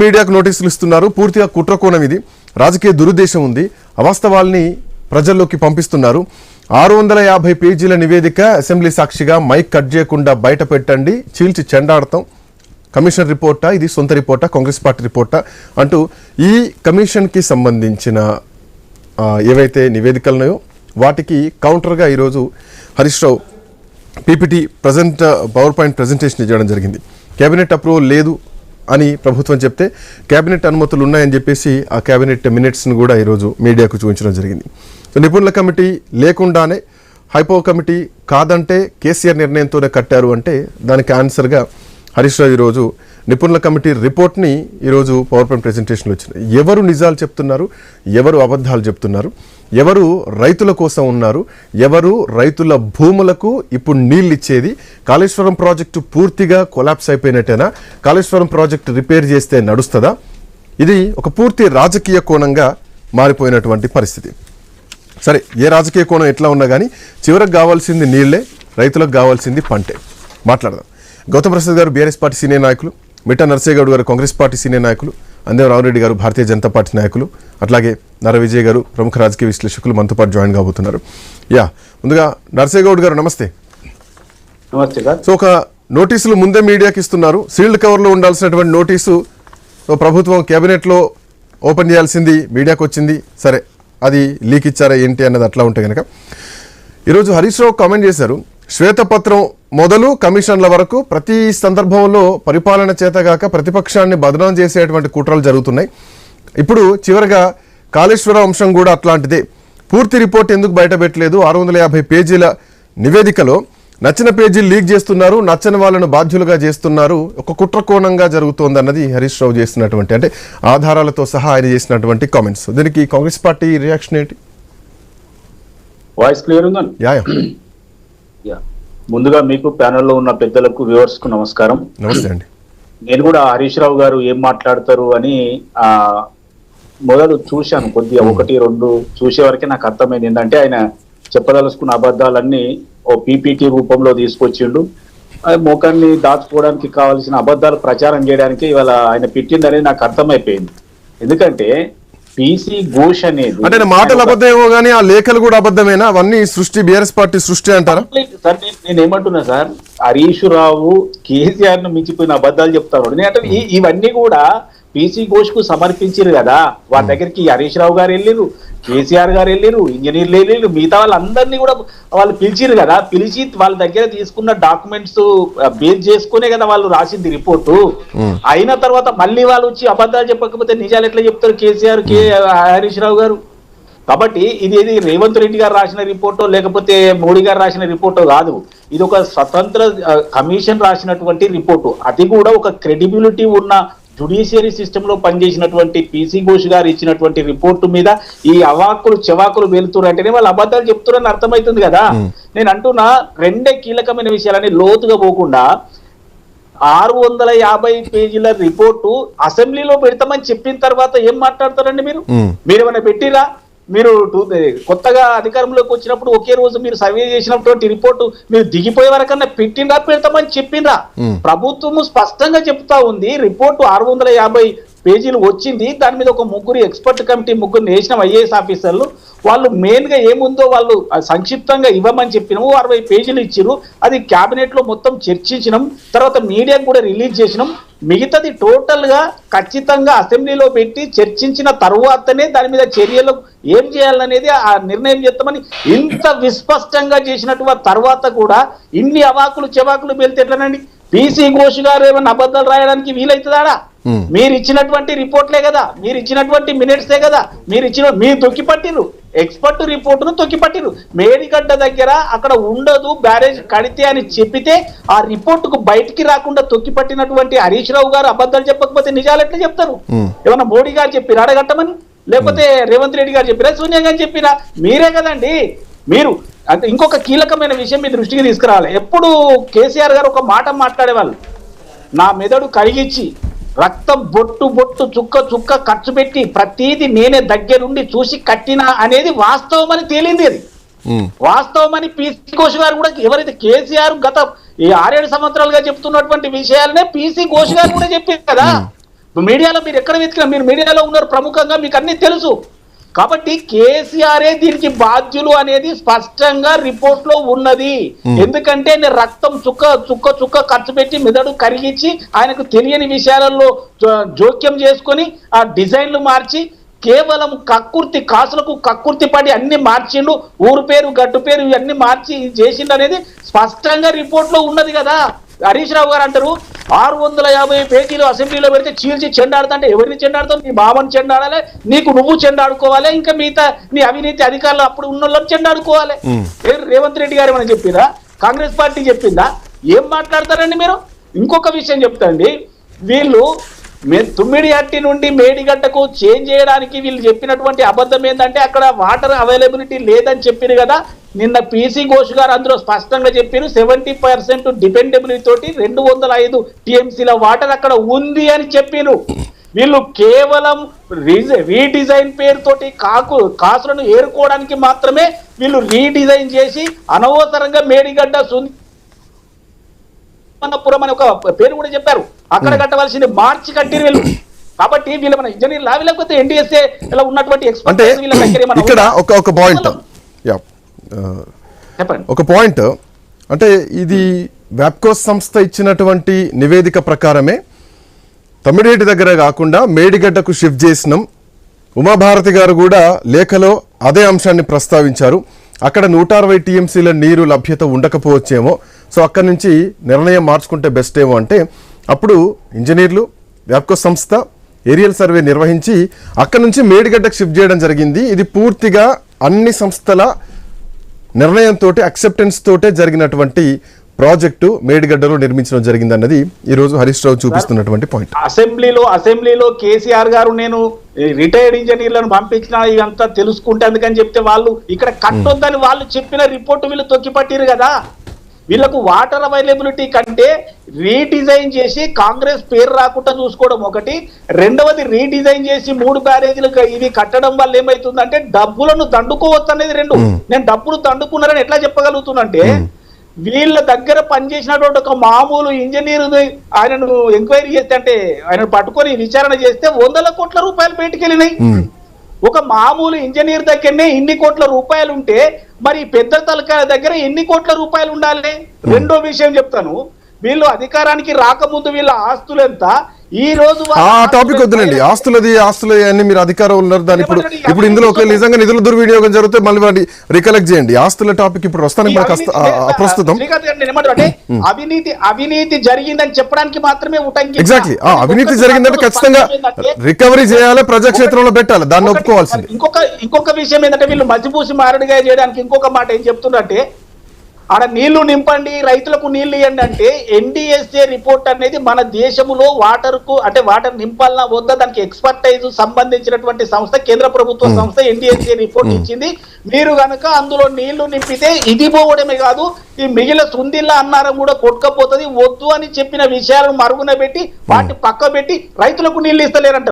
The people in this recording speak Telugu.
మీడియాకు నోటీసులు ఇస్తున్నారు. పూర్తిగా కుట్రకోణం ఇది, రాజకీయ దురుద్దేశం ఉంది, అవాస్తవాల్ని ప్రజల్లోకి పంపిస్తున్నారు. 650 పేజీల నివేదిక అసెంబ్లీ సాక్షిగా మైక్ కట్ చేయకుండా బయట పెట్టండి, చీల్చి చెండాడతాం. కమిషన్ రిపోర్టా ఇది, సొంత రిపోర్టా, కాంగ్రెస్ పార్టీ రిపోర్టా అంటూ ఈ కమిషన్కి సంబంధించిన ఏవైతే నివేదికలు ఉన్నాయో వాటికి కౌంటర్గా ఈరోజు Harish Rao PPT power point presentation ఇవ్వడం జరిగింది. కేబినెట్ అప్రూవల్ లేదు అని ప్రభుత్వం చెప్తే కేబినెట్ అనుమతులు ఉన్నాయని చెప్పేసి ఆ కేబినెట్ మినిట్స్ను కూడా ఈరోజు మీడియాకు చూపించడం జరిగింది. సో నిపుణుల కమిటీ లేకుండానే హైపో కమిటీ కాదంటే కేసీఆర్ నిర్ణయంతోనే కట్టారు అంటే దానికి ఆన్సర్గా హరీష్ రావు ఈరోజు నిపుణుల కమిటీ రిపోర్ట్ని ఈరోజు పవర్ పాయింట్ ప్రెజెంటేషన్లో వచ్చినాయి. ఎవరు నిజాలు చెప్తున్నారు, ఎవరు అబద్ధాలు చెప్తున్నారు, ఎవరు రైతుల కోసం ఉన్నారు, ఎవరు రైతుల భూములకు ఇప్పుడు నీళ్ళు ఇచ్చేది, కాళేశ్వరం ప్రాజెక్టు పూర్తిగా కొలాప్స్ అయిపోయినట్టేనా, కాళేశ్వరం ప్రాజెక్టు రిపేర్ చేస్తే నడుస్తుందా, ఇది ఒక పూర్తి రాజకీయ కోణంగా మారిపోయినటువంటి పరిస్థితి. సరే, ఏ రాజకీయ కోణం ఎట్లా ఉన్నా కానీ చివరికి కావాల్సింది నీళ్లే, రైతులకు కావాల్సింది పంటే. మాట్లాడదాం. గౌతమ్ ప్రసాద్ గారు బీఆర్ఎస్ పార్టీ సీనియర్ నాయకులు, మిట్టా నరసేగౌడ్ గారు కాంగ్రెస్ పార్టీ సీనియర్ నాయకులు, అందేవ్ రామరెడ్డి గారు భారతీయ జనతా పార్టీ నాయకులు, అట్లాగే నర విజయ్ గారు ప్రముఖ రాజకీయ విశ్లేషకులు మనతో పాటు జాయిన్ కాబోతున్నారు. ముందుగా నరసేగౌడ్ గారు నమస్తే. సో ఒక నోటీసులు ముందే మీడియాకి ఇస్తున్నారు, సీల్డ్ కవర్లో ఉండాల్సినటువంటి నోటీసు ప్రభుత్వం కేబినెట్లో ఓపెన్ చేయాల్సింది మీడియాకు వచ్చింది. సరే, అది లీక్ ఇచ్చారా ఏంటి అన్నది అట్లా ఉంటే కనుక ఈరోజు హరీష్ రావు కామెంట్ చేశారు, శ్వేతపత్రం మొదలు కమిషన్ల వరకు ప్రతి సందర్భంలో పరిపాలన చేతగాక ప్రతిపక్షాన్ని బదనాం చేసేటువంటి కుట్రలు జరుగుతున్నాయి. ఇప్పుడు చివరిగా కాళేశ్వరం అంశం కూడా అట్లాంటిదే. పూర్తి రిపోర్ట్ ఎందుకు బయట పెట్టలేదు, 650 పేజీల నివేదికలో నచ్చిన పేజీలు లీక్ చేస్తున్నారు, నచ్చని వాళ్ళను బాధ్యులుగా చేస్తున్నారు, ఒక కుట్రకోణంగా జరుగుతోంది అన్నది హరీష్ రావు చేస్తున్నటువంటి, అంటే ఆధారాలతో సహా ఆయన చేసినటువంటి కామెంట్స్. దీనికి కాంగ్రెస్ పార్టీ రియాక్షన్ ఏంటి? వాయిస్ క్లియర్ ఉందండి? ముందుగా మీకు ప్యానెల్లో ఉన్న పెద్దలకు వ్యూవర్స్ కు నమస్కారం. నమస్తే అండి. నేను కూడా హరీష్ రావు గారు ఏం మాట్లాడతారు అని మొదలు చూశాను, కొద్దిగా 1-2 చూసే వరకే నాకు అర్థమైంది. ఏంటంటే ఆయన చెప్పదలుచుకున్న అబద్ధాలన్నీ ఓ పీపీటీ రూపంలో తీసుకొచ్చిండు. మోకాన్ని దాచుకోవడానికి కావాల్సిన అబద్ధాలు ప్రచారం చేయడానికి ఇవాళ ఆయన పెట్టిందనేది నాకు అర్థమైపోయింది. ఎందుకంటే పీసీ ఘోష్ అనేది అంటే మాటలు అబద్ధమేమో కానీ ఆ లేఖలు కూడా అబద్ధమేనా? అవన్నీ సృష్టి, బీఆర్ఎస్ పార్టీ సృష్టి అంటారా? సార్ నేను ఏమంటున్నా సార్, హరీష్ రావు కేసీఆర్ ను మించిపోయిన అబద్ధాలు చెప్తారు. అంటే ఇవన్నీ కూడా పీసీ ఘోష్ కు సమర్పించారు కదా. వారి దగ్గరికి హరీష్ రావు గారు వెళ్ళిరు, కేసీఆర్ గారు వెళ్ళిరు, ఇంజనీర్లు వెళ్ళిరు, మిగతా వాళ్ళందరినీ కూడా వాళ్ళు పిలిచిరు కదా. పిలిచి వాళ్ళ దగ్గర తీసుకున్న డాక్యుమెంట్స్ బేస్ చేసుకునే కదా వాళ్ళు రాసింది రిపోర్టు. అయిన తర్వాత మళ్ళీ వాళ్ళు వచ్చి అబద్ధాలు చెప్పకపోతే నిజాలు ఎట్లా చెప్తారు కేసీఆర్, హరీష్ రావు గారు? కాబట్టి ఇది రేవంత్ రెడ్డి గారు రాసిన రిపోర్టో లేకపోతే మోడీ గారు రాసిన రిపోర్టో కాదు. ఇది ఒక స్వతంత్ర కమిషన్ రాసినటువంటి రిపోర్టు. అది కూడా ఒక క్రెడిబిలిటీ ఉన్న జుడిషియరీ సిస్టమ్ లో పనిచేసినటువంటి పీసీ ఘోష్ గారు ఇచ్చినటువంటి రిపోర్టు మీద ఈ అవాకులు చెవాకులు వెళ్తున్నారు అంటేనే వాళ్ళు అబద్ధాలు చెప్తున్నారని అర్థమవుతుంది కదా. నేను అంటున్నా, 2 కీలకమైన విషయాలని లోతుగా పోకుండా 650 పేజీల రిపోర్టు అసెంబ్లీలో పెడతామని చెప్పిన తర్వాత ఏం మాట్లాడతారండి మీరు? మీరేమైనా పెట్టిరా? మీరు కొత్తగా అధికారంలోకి వచ్చినప్పుడు ఒకే రోజు మీరు సర్వే చేసినటువంటి రిపోర్టు మీరు దిగిపోయే వరకన్నా పెట్టినరా, పెడతామని చెప్పినరా? ప్రభుత్వము స్పష్టంగా చెప్తా ఉంది, రిపోర్టు 650 పేజీలు వచ్చింది. దాని మీద ఒక 3 ఎక్స్పర్ట్ కమిటీ 3 వేసిన ఐఏఎస్ ఆఫీసర్లు వాళ్ళు మెయిన్ గా ఏముందో వాళ్ళు సంక్షిప్తంగా ఇవ్వమని చెప్పినాము. 60 పేజీలు ఇచ్చిరు. అది క్యాబినెట్ లో మొత్తం చర్చించినాం, తర్వాత మీడియాకు కూడా రిలీజ్ చేసినాం. మిగతాది టోటల్ గా ఖచ్చితంగా అసెంబ్లీలో పెట్టి చర్చించిన తర్వాతనే దాని మీద చర్యలు ఏం చేయాలనేది ఆ నిర్ణయం చేస్తామని ఇంత విస్పష్టంగా చేసినటువంటి తర్వాత కూడా ఇన్ని అవాకులు చెవాకులు వెళ్తే ఎట్లనండి? పీసీ ఘోష్ గారు ఏమైనా అబద్ధాలు రాయడానికి వీలైతుందాడా? మీరు ఇచ్చినటువంటి రిపోర్ట్లే కదా, మీరు ఇచ్చినటువంటి మినిట్సే కదా, మీరు తొక్కిపట్టిరు, ఎక్స్పర్ట్ రిపోర్టును తొక్కిపట్టిరు. మేడిగడ్డ దగ్గర అక్కడ ఉండదు బ్యారేజ్ కడితే అని చెప్పితే ఆ రిపోర్టుకు బయటికి రాకుండా తొక్కిపట్టినటువంటి హరీష్ రావు గారు అబద్ధాలు చెప్పకపోతే నిజాలు ఎట్లా చెప్తారు? ఏమన్నా మోడీ గారు చెప్పిరా అడగట్టమని? లేకపోతే రేవంత్ రెడ్డి గారు చెప్పిరా, సోనియా గారు చెప్పిరా? మీరే కదండి. మీరు అంటే ఇంకొక కీలకమైన విషయం మీ దృష్టికి తీసుకురావాలి. ఎప్పుడు కేసీఆర్ గారు ఒక మాట మాట్లాడేవాళ్ళు, నా మెదడు కరిగిచ్చి రక్తం బొట్టు బొట్టు చుక్క చుక్క ఖర్చు పెట్టి ప్రతిదీ నేనే దగ్గరుండి చూసి కట్టినా అనేది వాస్తవం అని తేలింది. అది వాస్తవం అని పీసీ ఘోష్ గారు కూడా, ఎవరైతే కేసీఆర్ గత 6-7 సంవత్సరాలుగా చెప్తున్నటువంటి విషయాలనే పీసీ ఘోష్ గారు కూడా చెప్పారు కదా. మీడియాలో మీరు ఎక్కడ వెతికినా, మీరు మీడియాలో ఉన్నారు ప్రముఖంగా, మీకు అన్ని తెలుసు. కాబట్టి కేసీఆరే దీనికి బాధ్యులు అనేది స్పష్టంగా రిపోర్ట్ లో ఉన్నది. ఎందుకంటే నేను రక్తం చుక్క ఖర్చు పెట్టి మెదడు కరిగించి ఆయనకు తెలియని విషయాలలో జోక్యం చేసుకొని ఆ డిజైన్లు మార్చి కేవలం కాసులకు కక్కుర్తి పడి అన్ని మార్చిండు. ఊరు పేరు గడ్డు పేరు ఇవన్నీ మార్చి చేసిండు అనేది స్పష్టంగా రిపోర్ట్ లో ఉన్నది కదా. హరీష్ రావు గారు అంటారు 650 పేజీలు అసెంబ్లీలో పెడితే చీల్చి చెండాడుతుంటే ఎవరిని చెండాడుతావు? నీ బావని చెండాడాలి, నీకు నువ్వు చెండాడుకోవాలి, ఇంకా మిగతా నీ అవినీతి అధికారులు అప్పుడు ఉన్న వాళ్ళని చెండాడుకోవాలి. రేవంత్ రెడ్డి గారు ఏమైనా చెప్పిరా? కాంగ్రెస్ పార్టీ చెప్పిందా? ఏం మాట్లాడతారండి మీరు? ఇంకొక విషయం చెప్తాండి, వీళ్ళు తుమ్మిడిహట్టి నుండి మేడిగడ్డకు చేంజ్ చేయడానికి వీళ్ళు చెప్పినటువంటి అబద్ధం ఏంటంటే అక్కడ వాటర్ అవైలబిలిటీ లేదని చెప్పారు కదా. నిన్న పీసీ ఘోష్ గారు అందులో స్పష్టంగా చెప్పారు 70% డిపెండబిలిటీ తోటి 205 టీఎంసీల వాటర్ అక్కడ ఉంది అని చెప్పారు. వీళ్ళు కేవలం రీడిజైన్ పేరుతోటి కాసులను ఏరుకోవడానికి మాత్రమే వీళ్ళు రీడిజైన్ చేసి అనవసరంగా మేడిగడ్డ సుందరపురం అని ఒక పేరు కూడా చెప్పారు. అక్కడ కట్టవలసింది మార్చి కట్టిరు వీళ్ళు. కాబట్టి వీళ్ళ మన ఇంజనీర్ లా లేకపోతే ఎన్డీఎస్ఏ ఇలా ఉన్నటువంటి అంటే ఇక్కడ ఒక పాయింట్ చెప్పండి. ఒక పాయింట్ అంటే ఇది వ్యాప్కోస్ సంస్థ ఇచ్చినటువంటి నివేదిక ప్రకారమే తమ్మిడిహట్టి దగ్గర కాకుండా మేడిగడ్డకు షిఫ్ట్ చేసినాం. ఉమాభారతి గారు కూడా లేఖలో అదే అంశాన్ని ప్రస్తావించారు. అక్కడ 160 టీఎంసీల నీరు లభ్యత ఉండకపోవచ్చేమో, సో అక్కడి నుంచి నిర్ణయం మార్చుకుంటే బెస్ట్ ఏమో అంటే అప్పుడు ఇంజనీర్లు వ్యాప్కోస్ సంస్థ ఏరియల్ సర్వే నిర్వహించి అక్కడి నుంచి మేడిగడ్డకు షిఫ్ట్ చేయడం జరిగింది. ఇది పూర్తిగా అన్ని సంస్థల నిర్ణయంతో అక్సెప్టెన్స్ తోటే జరిగినటువంటి ప్రాజెక్టు మేడిగడ్డలో నిర్మించడం జరిగింది అన్నది ఈ రోజు హరీష్ రావు చూపిస్తున్నటువంటి పాయింట్. అసెంబ్లీలో కేసీఆర్ గారు నేను రిటైర్డ్ ఇంజనీర్లను పంపించిన ఇదంతా తెలుసుకుంటే అందుకని చెప్తే వాళ్ళు ఇక్కడ కట్టొద్దని వాళ్ళు చెప్పిన రిపోర్టు వీళ్ళు తొక్కిపట్టిరు కదా. వీళ్ళకు వాటర్ అవైలబిలిటీ కంటే రీడిజైన్ చేసి కాంగ్రెస్ పేరు రాకుండా చూసుకోవడం ఒకటి, రెండవది రీడిజైన్ చేసి 3 బ్యారేజీలు ఇవి కట్టడం వల్ల ఏమైతుందంటే డబ్బులను దండుకోవచ్చు అనేది రెండు. నేను డబ్బులు దండుకున్నారని ఎట్లా చెప్పగలుగుతున్నంటే వీళ్ళ దగ్గర పనిచేసినటువంటి ఒక మామూలు ఇంజనీర్ ఆయనను ఎంక్వైరీ చేస్తే అంటే ఆయన పట్టుకొని విచారణ చేస్తే 100 కోట్ల రూపాయలు బయటికి వెళ్ళినాయి. ఒక మామూలు ఇంజనీర్ దగ్గరనే ఇన్ని కోట్ల రూపాయలు ఉంటే మరి పెద్ద తలకాయల దగ్గర ఎన్ని కోట్ల రూపాయలు ఉండాలి? రెండో విషయం చెప్తాను, వీళ్ళు అధికారానికి రాకముందు వీళ్ళ ఆస్తులు ఎంత, ఈ రోజు ఆ టాపిక్ వద్దులండి. ఆస్తులు అన్ని మీరు అధికారం ఉన్నారు దాని ఇప్పుడు ఇందులో నిజంగా నిధుల దుర్వినియోగం జరిగితే మళ్ళీ వాటి రికలెక్ట్ చేయండి. ఆస్తుల టాపిక్ ఇప్పుడు వస్తాను ప్రస్తుతం. అవినీతి జరిగిందని చెప్పడానికి మాత్రమే ఎగ్జాక్ట్లీ అవినీతి జరిగిందంటే ఖచ్చితంగా రికవరీ చేయాలి, ప్రజాక్షేత్రంలో పెట్టాలి, దాన్ని ఒప్పుకోవాల్సింది. ఇంకొక విషయం ఏంటంటే వీళ్ళు మసిపూసి మారడిగా చేయడానికి ఇంకొక మాట ఏం చెప్తున్నట్టే ఆడ నీళ్లు నింపండి, రైతులకు నీళ్లు ఇవ్వండి అంటే ఎన్డీఎస్ఏ రిపోర్ట్ అనేది మన దేశంలో వాటర్కు అంటే వాటర్ నింపాలన్నా వద్దా దానికి ఎక్స్పర్టైజ్ సంబంధించినటువంటి సంస్థ కేంద్ర ప్రభుత్వ సంస్థ ఎన్డీఎస్ఏ రిపోర్ట్ ఇచ్చింది. మీరు కనుక అందులో నీళ్లు నింపితే ఇది పోవడమే కాదు ఈ మిగిలిన సుందిల్లా అన్నారం కూడా కొట్టుకపోతుంది, వద్దు అని చెప్పిన విషయాలను మరుగున పెట్టి వాటిని పక్క పెట్టి రైతులకు నీళ్లు ఇస్తలేరంట.